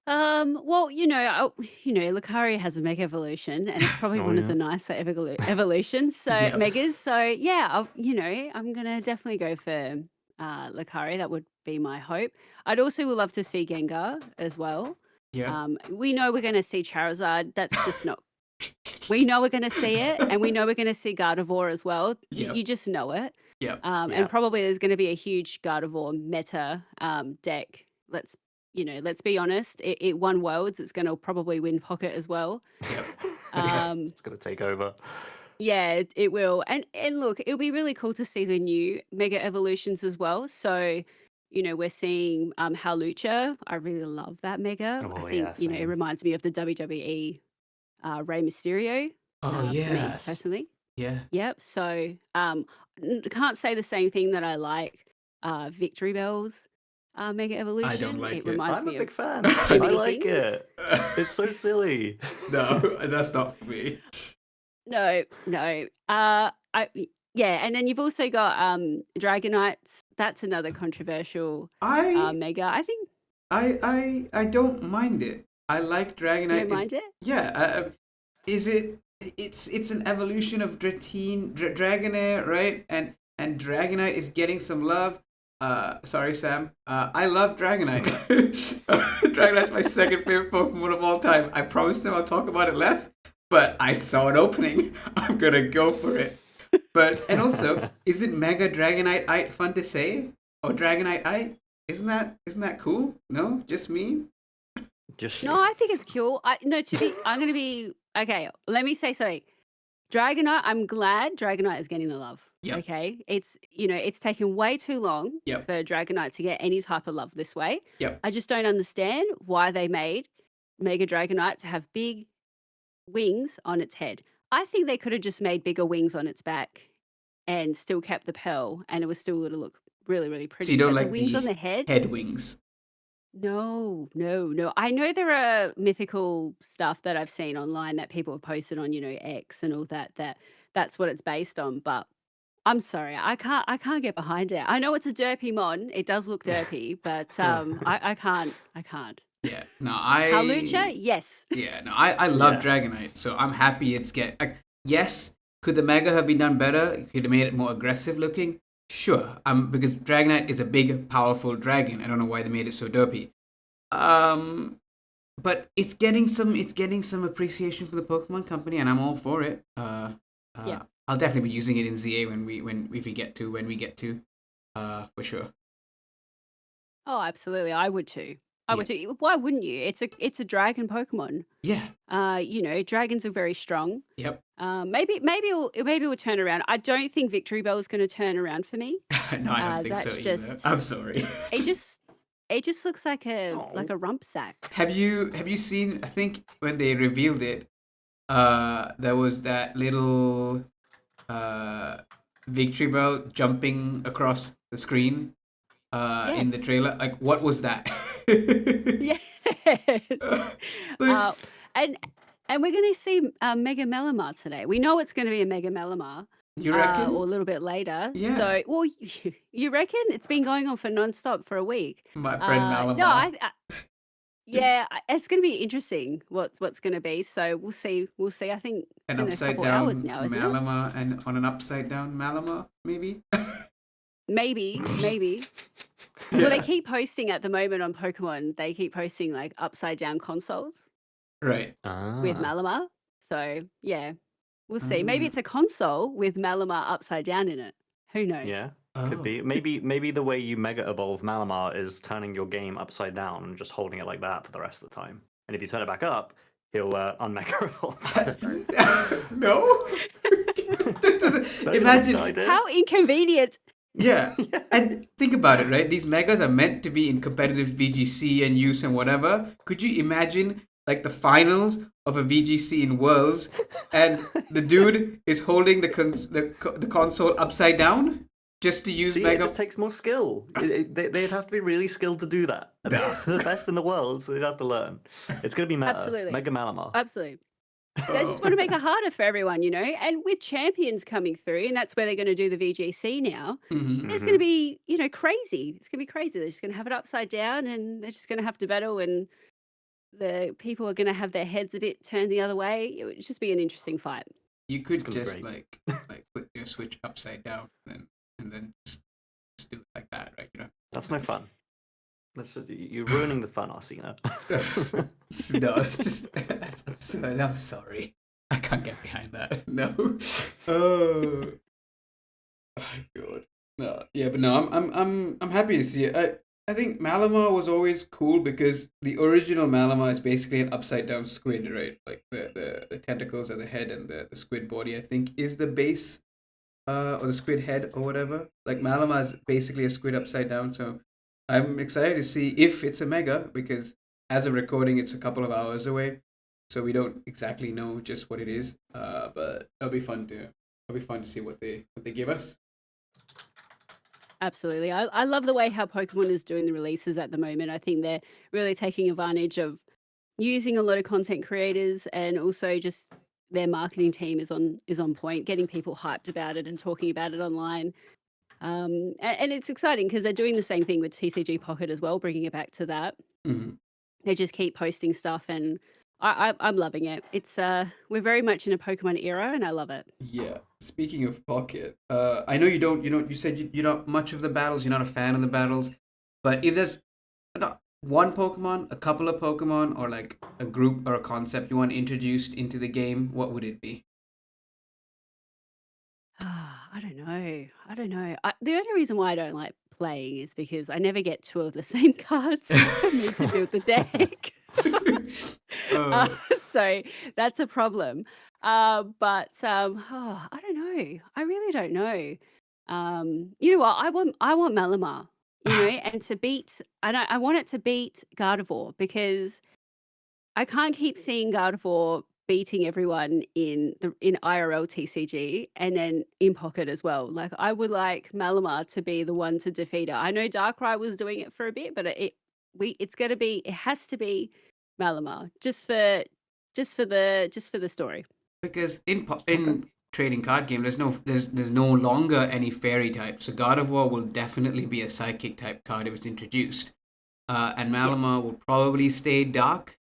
Well, Lucario has a mega evolution, and it's probably Oh one of yeah. the nicer evolutions. So Yep. megas. So yeah, I'm gonna definitely go for Lucario. That would be my hope. I'd also would love to see Gengar as well. Yeah. We know we're gonna see Charizard. That's just not. We know we're gonna see it, and we know we're gonna see Gardevoir as well. You Yep. just know it. Yep. And Yeah. probably there's going to be a huge Gardevoir meta deck. Let's be honest. It won Worlds. It's going to probably win Pocket as well. Yep. Yeah. Um, It's gonna take over. yeah, it will. And look, it'll be really cool to see the new Mega Evolutions as well. So, we're seeing Hawlucha. I really love that Mega. I Oh think yeah, it same. reminds me of the WWE Rey Mysterio Oh for me yes. personally. Yeah. Yep. So, can't say the same thing that I like Victory Bells Mega I don't Evolution. like It it. reminds I'm a me of big fan. too I many like things. it. It's so silly. No, that's not for me. No, no. Yeah, and then you've also got Dragonites. That's another controversial I mega. I think I don't mind it. I like you Dragonite. don't mind it. Yeah. Is it? It's an evolution of Dragonair, right? And Dragonite is getting some love. Sorry, Sam. I love Dragonite. Dragonite's my second favorite Pokemon of all time. I promised him I'll talk about it less, but I saw an opening. I'm gonna go for it. And also, is it Mega Dragonite fun to say? Or Dragonite? Isn't that cool? No, just me. Just No, you. I think it's cool. I'm gonna be okay. Let me say something. Dragonite, I'm glad Dragonite is getting the love. Yep. Okay. It's taken way too long Yep. for Dragonite to get any type of love this way. Yep. I just don't understand why they made Mega Dragonite to have big wings on its head. I think they could have just made bigger wings on its back and still kept the pearl and it was still going to look really, really So you pretty. don't But the like wings on the the head, head wings? no, no, no. I know there are mythical stuff that I've seen online that people have posted on, X and all that's what it's based on, but I'm sorry, I can't get behind it. I know it's a derpy mon. It does look derpy, but I can't. Yeah. No, Hawlucha? Yes. I love Yeah. Dragonite, so I'm happy it's get. Yes, could the Mega have been done better? Could have made it more aggressive looking. Sure. Because Dragonite is a big, powerful dragon. I don't know why they made it so derpy. Um, but it's getting some appreciation from the Pokemon Company, and I'm all for it. Yeah. I'll definitely be using it in ZA when we get to, for sure. Oh, absolutely. I would too. I Yeah. would too. Why wouldn't you? It's a dragon Pokemon. Yeah. Dragons are very strong. Yep. Maybe we'll turn around. I don't think Victory Bell is going to turn around for me. No, I don't think so That's either. just I'm sorry. it. Just looks like a Oh. rump sack. Have you seen? I think when they revealed it, there was that little uh victory bell jumping across the screen in the Yes. trailer. Like, what was that? Yes. Like, And we're going to see Mega Melamar today. We know it's going to be a Mega Melamar. you Or a reckon? little bit later. Yeah. So, well, you reckon it's been going on for nonstop for a week? My friend No, Malamar. yeah, it's going to be interesting. What's going to be? So we'll see. We'll see. I think it's An in a upside couple hours down now, isn't it? Malamar and on an upside down Malamar, maybe? Maybe, maybe. Well, they Yeah. keep posting at the moment on Pokemon. They keep posting like upside down consoles Right. with Ah. Malamar. So yeah, we'll see. Maybe Uh, it's a console with Malamar upside down in it. Who knows? Yeah. Could oh. be. Maybe the way you mega evolve Malamar is turning your game upside down and just holding it like that for the rest of the time. And if you turn it back up, he'll unmega evolve. I don't know. No. That doesn't- No, you Imagine. like the idea? How inconvenient. Yeah. And think about it, right? These megas are meant to be in competitive VGC and use and whatever. Could you imagine like the finals of a VGC in Worlds and the dude is holding the console upside down just to use See, it mega? just takes more skill. They'd have to be really skilled to do that. And they're the best in the world, so they'd have to learn. It's going to be meta. Absolutely. Mega Malamar. Absolutely. They just want to make it harder for everyone, and with champions coming through, and that's where they're going to do the VGC now. Mhm. It's going to be, crazy. It's going to be crazy. They're just going to have it upside down and they're just going to have to battle. And the people are going to have their heads a bit turned the other way. It would just be an interesting fight. You It's could gonna be just great. like put your Switch upside down and then just do it like that, right? You know. That's no fun. You're ruining the fun, Arcena. No, it's just that's absurd. I'm sorry. I can't get behind that. No. Oh my god. No. Yeah, but no, I'm happy to see it. I think Malamar was always cool because the original Malamar is basically an upside down squid, right? Like the tentacles at the head and the squid body, I think, is the base, or the squid head or whatever. Like Malamar is basically a squid upside down. So I'm excited to see if it's a mega because as of recording, it's a couple of hours away, so we don't exactly know just what it is. But it'll be fun to see what they give us. Absolutely. I love the way how Pokemon is doing the releases at the moment. I think they're really taking advantage of using a lot of content creators, and also just their marketing team is on point, getting people hyped about it and talking about it online. And it's exciting because they're doing the same thing with TCG Pocket as well, bringing it back to that. Mhm. They just keep posting stuff, and I'm loving it. It's we're very much in a Pokemon era, and I love it. Yeah. Speaking of Pocket, I know you said you're not much of the battles. You're not a fan of the battles, but if there's not one Pokemon, a couple of Pokemon, or like a group or a concept you want introduced into the game, what would it be? I don't know. I don't know. The only reason why I don't like playing is because I never get two of the same cards for me to build the deck. Uh, uh, so that's a problem. I don't know. I really don't know. You know what? I want Malamar. You know, and to beat, I want it to beat Gardevoir, because I can't keep seeing Gardevoir beating everyone in IRL TCG and then in Pocket as well. Like, I would like Malamar to be the one to defeat her. I know Darkrai was doing it for a bit, but it has to be Malamar, just for the story. because Okay. in trading card game, there's no longer any fairy type. So God of War will definitely be a psychic type card if it's introduced. And Yeah, Malamar will probably stay dark,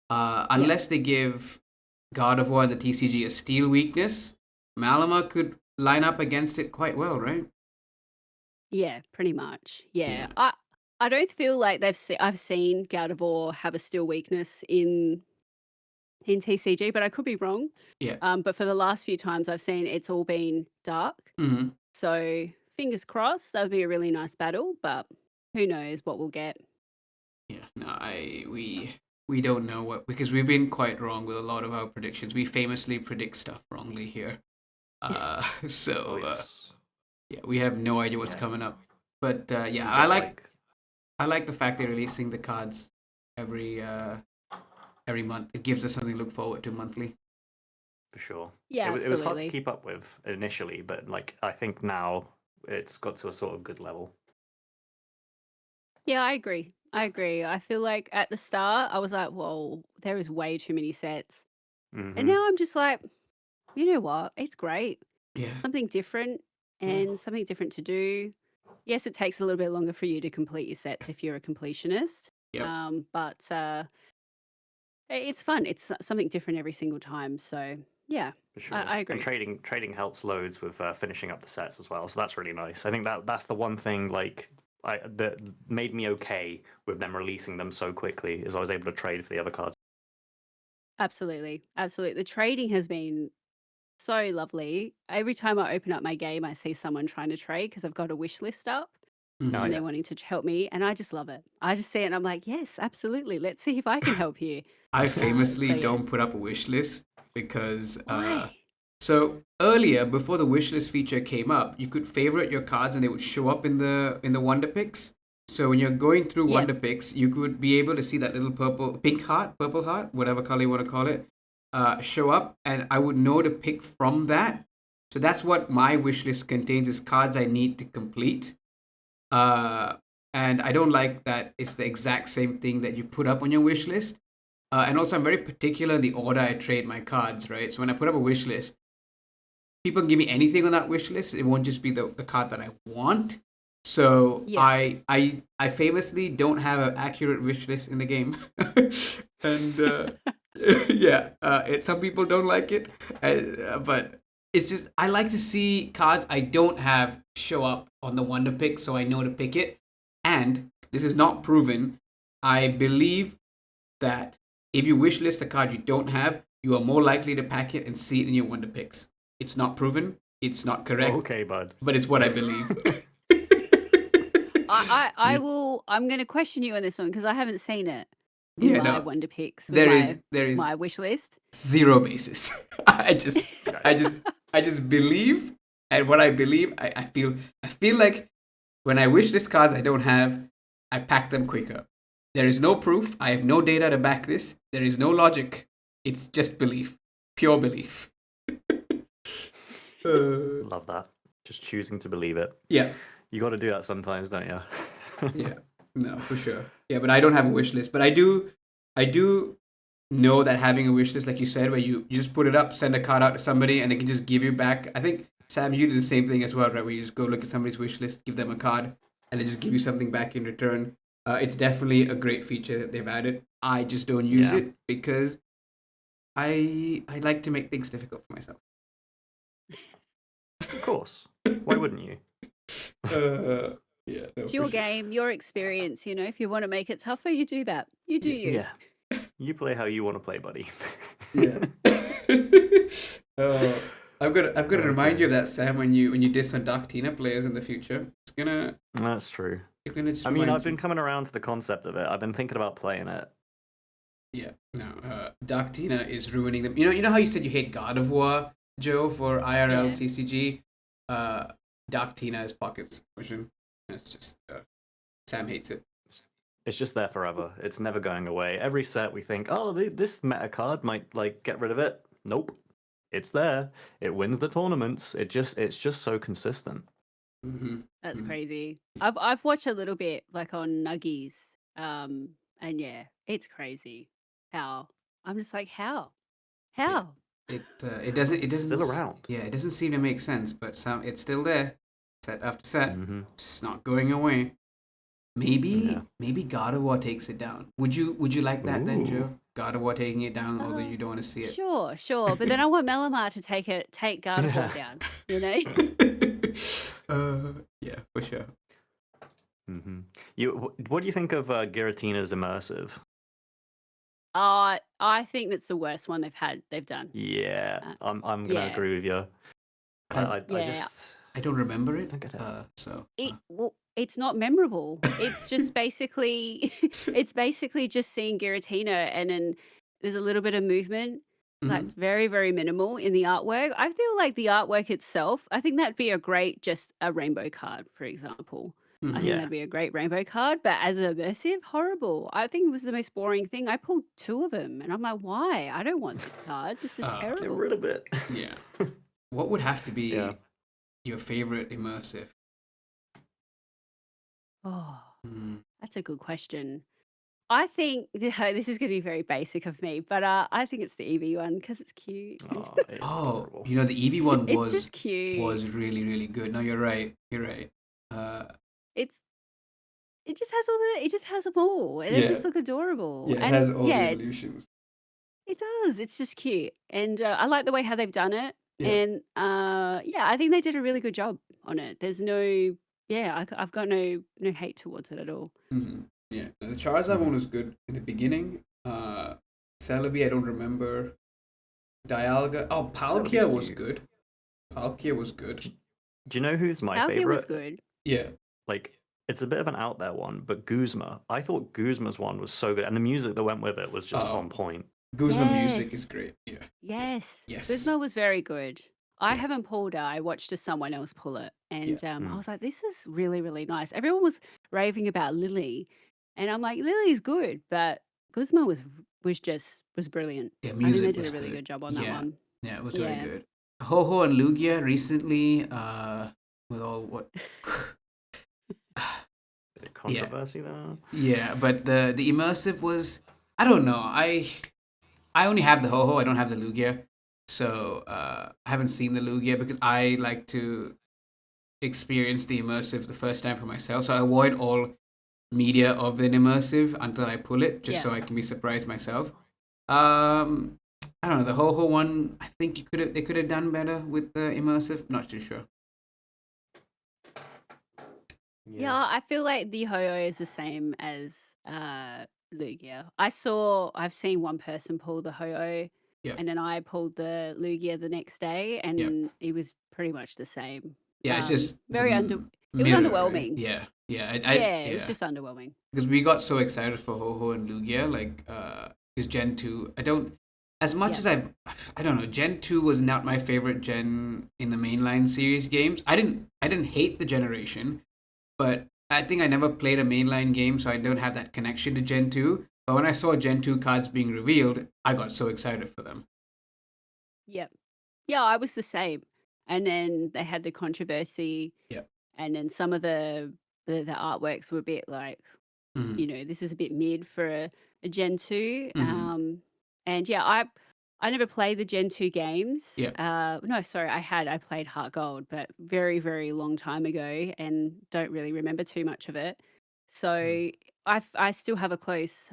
yeah, unless they give God of War and the TCG a steel weakness. Malamar could line up against it quite well, right? yeah, pretty much. Yeah. Yeah, I don't feel like I've seen Gardevoir have a steel weakness in TCG, but I could be wrong. yeah. But for the last few times I've seen, it's all been dark. Hmm. So fingers crossed, that would be a really nice battle, but who knows what we'll get. Yeah, no, we don't know what, because we've been quite wrong with a lot of our predictions. We famously predict stuff wrongly here. Oh So yes. yeah, we have no idea what's Yeah. coming up. But yeah, You get like I like the fact they're releasing the cards every month. It gives us something to look forward to monthly. for sure. Yeah, It was hard to absolutely. keep up with initially, but like I think now it's got to a sort of good level. Yeah, I agree. I agree. I feel like at the start I was like, whoa, there is way too many sets. And Mm-hmm. now I'm just like, you know what? It's great. Yeah, Something different, yeah, and something different to do. Yes, it takes a little bit longer for you to complete your sets if you're a completionist. yep, But it's fun. It's something different every single time. So yeah, For sure. I And agree. trading helps loads with finishing up the sets as well. So that's really nice. I think that's the one thing like that made me okay with them releasing them so quickly is I was able to trade for the other cards. Absolutely. Absolutely. The trading has been so lovely. Every time I open up my game, I see someone trying to trade because I've got a wish list up Oh hmm, and yeah, they're wanting to help me. And I just love it. I just see it and I'm like, yes, absolutely. Let's see if I can help you. I So famously yeah. don't put up a wish list because Why? so earlier, before the wish list feature came up, you could favorite your cards and they would show up in the Wonder Picks. So when you're going through Yep. Wonder Picks, you could be able to see that little purple heart, whatever color you want to call it, show up, and I would know to pick from that. So that's what my wish list contains: is cards I need to complete. Uh, and I don't like that it's the exact same thing that you put up on your wish list. And also, I'm very particular in the order I trade my cards, right? So when I put up a wish list, people can give me anything on that wish list. It won't just be the card that I want. So Yeah. I famously don't have an accurate wish list in the game. and yeah, some people don't like it, but it's just I like to see cards I don't have show up on the Wonder Pick, so I know to pick it. And this is not proven. I believe that if you wish list a card you don't have, you are more likely to pack it and see it in your Wonder Picks. It's not proven. It's not correct. Okay, bud. But it's what I believe. I'm going to question you on this one because I haven't seen it in Yeah, my no. Wonder Picks with There is my wish list. zero basis. I just believe, and what I believe, I feel like when I wish list cards I don't have, I pack them quicker. There is no proof. I have no data to back this. There is no logic. It's just belief, pure belief. Love that. Just choosing to believe it. Yeah, You got to do that sometimes, don't you? yeah, no, for sure. Yeah, but I don't have a wish list. But I do know that having a wish list, like you said, where you just put it up, send a card out to somebody, and they can just give you back. I think Sam, you do the same thing as well, right? Where you just go look at somebody's wish list, give them a card, and they just give you something back in return. It's definitely a great feature that they've added. I just don't use it because I like to make things difficult for myself. Of course. Why wouldn't you? Yeah, no, It's your game, your experience. You know, if you want to make it tougher, you do that. You do you. Yeah. You play how you want to play, buddy. Yeah. I'm gonna remind you of that, Sam, when you diss on Darktina players in the future. It's gonna. That's true. It's gonna just I mean, remind I've been you. coming around to the concept of it. I've been thinking about playing it. Yeah. No. Darktina is ruining them. You know how you said you hate God of War, Joe, for IRL Yeah. TCG. Darktina is Pocket's version. It's just Sam hates it. It's just there forever. It's never going away. Every set we think, oh, this meta card might like get rid of it. Nope. It's there. It wins the tournaments. It's just so consistent. Mm-hmm. That's crazy. I've watched a little bit like on Nuggies. And yeah, it's crazy. How? I'm just like, how? How? It doesn't It's still around. Yeah, it doesn't seem to make sense, but it's still there, set after set. Mm-hmm. It's not going away. Maybe God of War takes it down. Would you like that then, Joe? God of War taking it down, although you don't want to see it. Sure. But then I want Melamar to take God of War down, you know? Yeah, for sure. Mm-hmm. What do you think of Giratina's immersive? I think that's the worst one they've done. Yeah, I'm gonna agree with you. I don't remember it. I get it. So it's not memorable. It's just basically just seeing Giratina and then there's a little bit of movement, like very, very minimal in the artwork. I feel like the artwork itself, I think that'd be just a rainbow card, for example. I think that'd be a great rainbow card, but as immersive, horrible. I think it was the most boring thing. I pulled 2 of them and I'm like, why? I don't want this card. This is terrible. Get rid of it. Yeah. What would have to be your favorite immersive? Oh, that's a good question. I think this is going to be very basic of me, but I think it's the Eevee one because it's cute. It's adorable. The Eevee one It's just cute. was really, really good. No, you're right. It just has them all. And they just look adorable. Yeah, it and has all the it's, evolutions. it does. It's just cute. And I like the way how they've done it. Yeah. And I think they did a really good job on it. There's I've got no hate towards it at all. Mm-hmm. Yeah, the Charizard one was good in the beginning. Celebi, I don't remember. Dialga. Oh, Palkia was good. Palkia was good. Do you know who's my Palkia favorite? was good. Yeah. Like, it's a bit of an out there one, but Guzma. I thought Guzma's one was so good, and the music that went with it was just on point. Guzma music is great. Yeah. Yes. Guzma was very good. I haven't pulled it. I watched someone else pull it, and I was like, "This is really, really nice." Everyone was raving about Lily, and I'm like, "Lily's good," but Guzma was brilliant. Yeah, I think music they did was a really good. good job on that one. Yeah, it was very good. Ho-Ho and Lugia recently, with all what controversy there. Yeah, but the immersive was, I don't know. I only have the Ho-Ho. I don't have the Lugia, so I haven't seen the Lugia because I like to experience the immersive the first time for myself. So I avoid all media of an immersive until I pull it, just Yeah. so I can be surprised myself. Um, I don't know, the Ho-Ho one, I think they could have done better with the immersive. Not too sure. Yeah, I feel like the Ho-Oh is the same as Lugia. I've seen one person pull the Ho-Oh, Yeah, and then I pulled the Lugia the next day, yeah, and it was pretty much the same. yeah. It's just the It was mirror, right? underwhelming. Yeah, yeah. Yeah, it was Yeah. just underwhelming. Because we got so excited for Ho-Ho and Lugia, like, because Gen 2, I don't, as much Yeah. as I don't know, Gen 2 was not my favorite gen in the mainline series games. I didn't hate the generation, but I think I never played a mainline game, so I don't have that connection to Gen 2. But when I saw Gen 2 cards being revealed, I got so excited for them. Yep. Yeah, I was the same. And then they had the controversy, Yeah. and then some of the artworks were a bit like, Hmm. this is a bit mid for a Gen 2. Hmm. And yeah, I never played the Gen 2 games. Yeah. No, sorry, I played Heart Gold, but very, very long time ago, and don't really remember too much of it. So I still have a close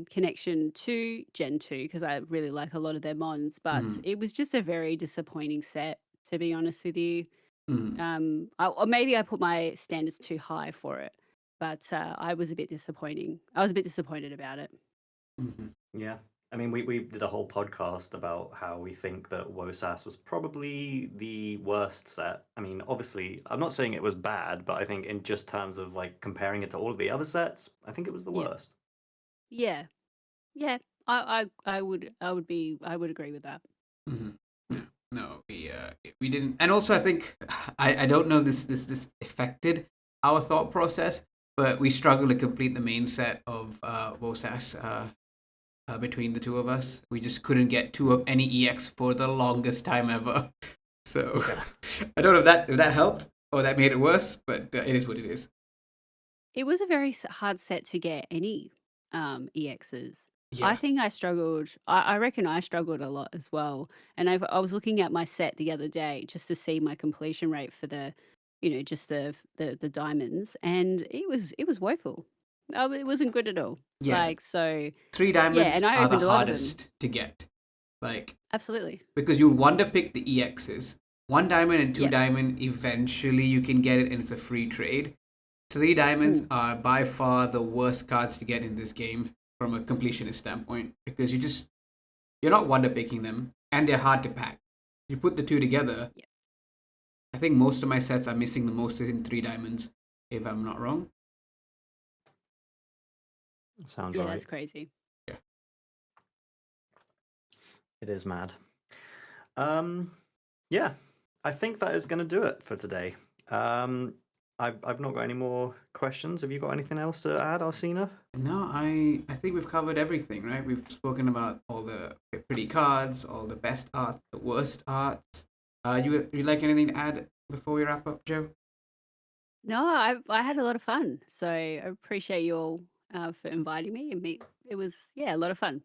connection to Gen 2 because I really like a lot of their mons, but Hmm. it was just a very disappointing set, to be honest with you. Hmm. Or maybe I put my standards too high for it, but I was a bit disappointing. I was a bit disappointed about it. Hmm. Yeah. I mean, we did a whole podcast about how we think that WOSAS was probably the worst set. I mean, obviously, I'm not saying it was bad, but I think in just terms of like comparing it to all of the other sets, I think it was the Yeah, worst. yeah, yeah. I would agree with that. Hmm. No, no, we didn't, and also I think I don't know this affected our thought process, but we struggled to complete the main set of WOSAS between the two of us. We just couldn't get two of any EX for the longest time ever. So Yeah. I don't know if that helped or that made it worse, but it is what it is. It was a very hard set to get any EXs. I Yeah. think I struggled. I reckon I struggled a lot as well. And I was looking at my set the other day just to see my completion rate for the, just the diamonds, and it was woeful. It wasn't good at all. Yeah. Like so, Three yeah. And diamonds I are the opened a lot of them. hardest to get. Like, Absolutely. because you want to pick the EXs. One diamond and two Yep. diamond, eventually you can get it and it's a free trade. Three diamonds Mm. are by far the worst cards to get in this game from a completionist standpoint because you're not wonder picking them and they're hard to pack. You put the two together, Yeah. I think most of my sets are missing the most in three diamonds, if I'm not wrong. Sounds Yeah, right. that's crazy. Yeah. It is mad. Um, yeah, I think that is going to do it for today. I've not got any more questions. Have you got anything else to add, Arcena? No, I think we've covered everything, right? We've spoken about all the pretty cards, all the best arts, the worst arts. You like anything to add before we wrap up, Joe? No, I had a lot of fun. So I appreciate you all for inviting me and me. It was, yeah, a lot of fun.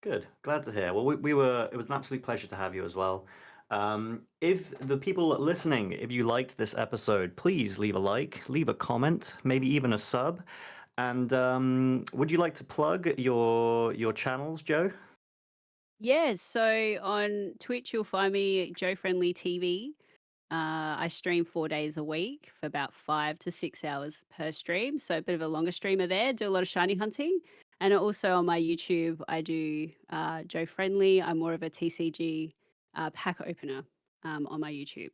Good. Glad to hear. Well, we were. It was an absolute pleasure to have you as well. If the people listening, if you liked this episode, please leave a like, leave a comment, maybe even a sub. And would you like to plug your channels, Joe? Yeah, so on Twitch, you'll find me Joe Friendly TV. I stream 4 days a week for about 5 to 6 hours per stream. So a bit of a longer streamer there. Do a lot of shiny hunting. And also on my YouTube, I do Joe Friendly. I'm more of a TCG pack opener on my YouTube.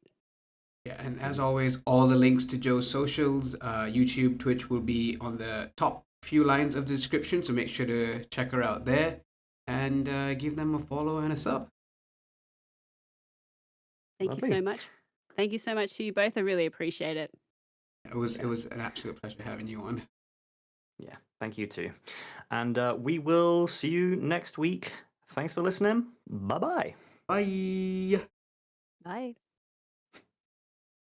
Yeah, and as always, all the links to Joe's socials, YouTube, Twitch will be on the top few lines of the description, so make sure to check her out there and give them a follow and a sub. Thank you Lovely. so much. Thank you so much to you both. I really appreciate it. It was an absolute pleasure having you on. Yeah, thank you too. And we will see you next week. Thanks for listening. Bye bye. Bye. Bye.